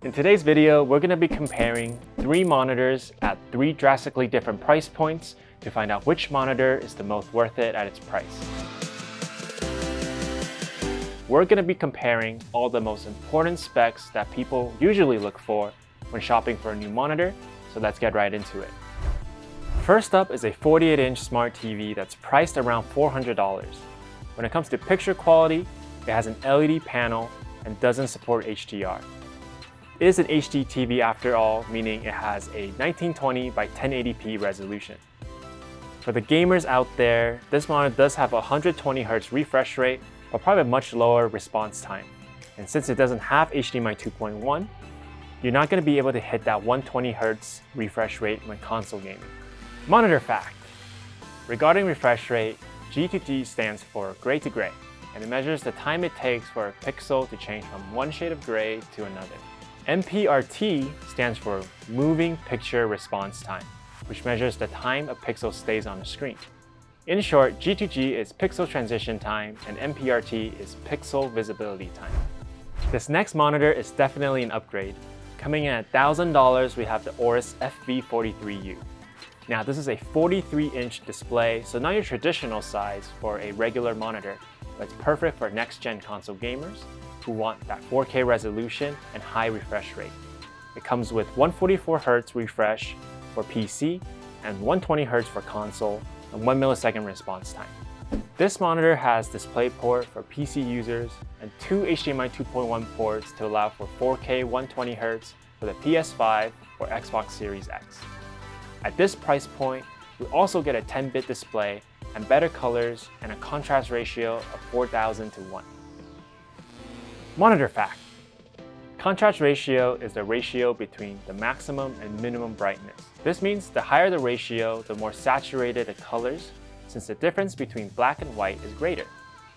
In today's video, we're going to be comparing 3 monitors at 3 drastically different price points to find out which monitor is the most worth it at its price. We're going to be comparing all the most important specs that people usually look for when shopping for a new monitor, so let's get right into it. First up is a 48-inch smart TV that's priced around $400. When it comes to picture quality, it has an LED panel and doesn't support HDR. It is an HD TV after all, meaning it has a 1920 by 1080p resolution. For the gamers out there, this monitor does have a 120Hz refresh rate, but probably a much lower response time. And since it doesn't have HDMI 2.1, you're not going to be able to hit that 120Hz refresh rate when console gaming. Monitor fact. Regarding refresh rate, G2G stands for gray to gray, and it measures the time it takes for a pixel to change from one shade of gray to another. MPRT stands for moving picture response time, which measures the time a pixel stays on the screen. In short, G2G is pixel transition time and MPRT is pixel visibility time. This next monitor is definitely an upgrade. Coming in at $1,000, we have the AORUS FV43U. Now this is a 43-inch display, so not your traditional size for a regular monitor, but it's perfect for next-gen console gamers who want that 4K resolution and high refresh rate. It comes with 144Hz refresh for PC and 120Hz for console and 1 millisecond response time. This monitor has DisplayPort for PC users and 2 HDMI 2.1 ports to allow for 4K 120Hz for the PS5 or Xbox Series X. At this price point, we also get a 10-bit display and better colors and a contrast ratio of 4,000 to 1. Monitor fact. Contrast ratio is the ratio between the maximum and minimum brightness. This means the higher the ratio, the more saturated the colors, since the difference between black and white is greater.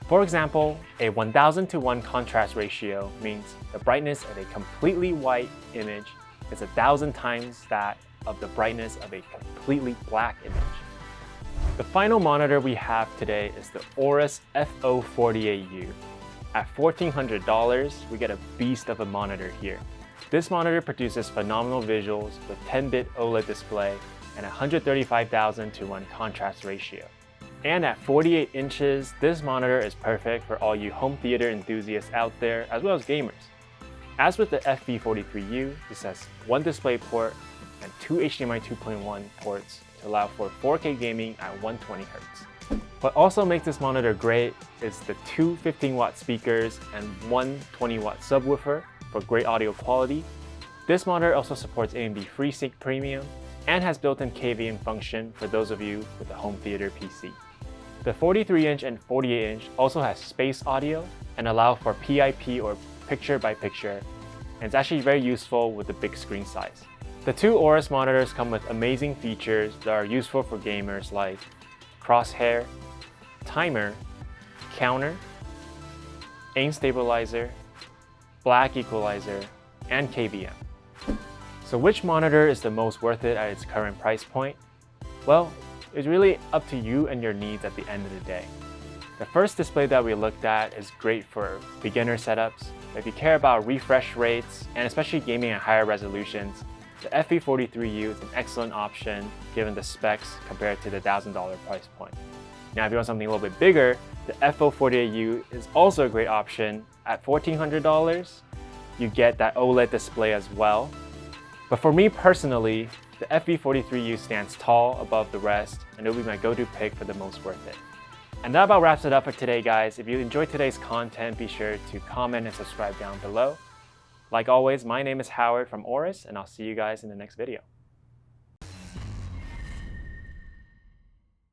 For example, a 1000 to 1 contrast ratio means the brightness of a completely white image is 1,000 times that of the brightness of a completely black image. The final monitor we have today is the AORUS FV43U. At $1,400, we get a beast of a monitor here. This monitor produces phenomenal visuals with 10-bit OLED display and 135,000 to 1 contrast ratio. And at 48 inches, this monitor is perfect for all you home theater enthusiasts out there, as well as gamers. As with the FV43U, this has 1 DisplayPort and 2 HDMI 2.1 ports to allow for 4K gaming at 120Hz. What also makes this monitor great is the 2 15-watt speakers and 1 20-watt subwoofer for great audio quality. This monitor also supports AMD FreeSync Premium and has built-in KVM function for those of you with a home theater PC. The 43-inch and 48-inch also has space audio and allow for PIP or picture-by-picture, and it's actually very useful with the big screen size. The 2 AORUS monitors come with amazing features that are useful for gamers like crosshair, timer, counter, aim stabilizer, black equalizer, and KVM. So which monitor is the most worth it at its current price point? Well, it's really up to you and your needs at the end of the day. The first display that we looked at is great for beginner setups. If you care about refresh rates and especially gaming at higher resolutions, the FV43U is an excellent option given the specs compared to the $1,000 price point. Now if you want something a little bit bigger, the FV43U is also a great option. At $1,400, you get that OLED display as well. But for me personally, the FV43U stands tall above the rest, and it'll be my go-to pick for the most worth it. And that about wraps it up for today, guys. If you enjoyed today's content, be sure to comment and subscribe down below. Like always, my name is Howard from AORUS, and I'll see you guys in the next video.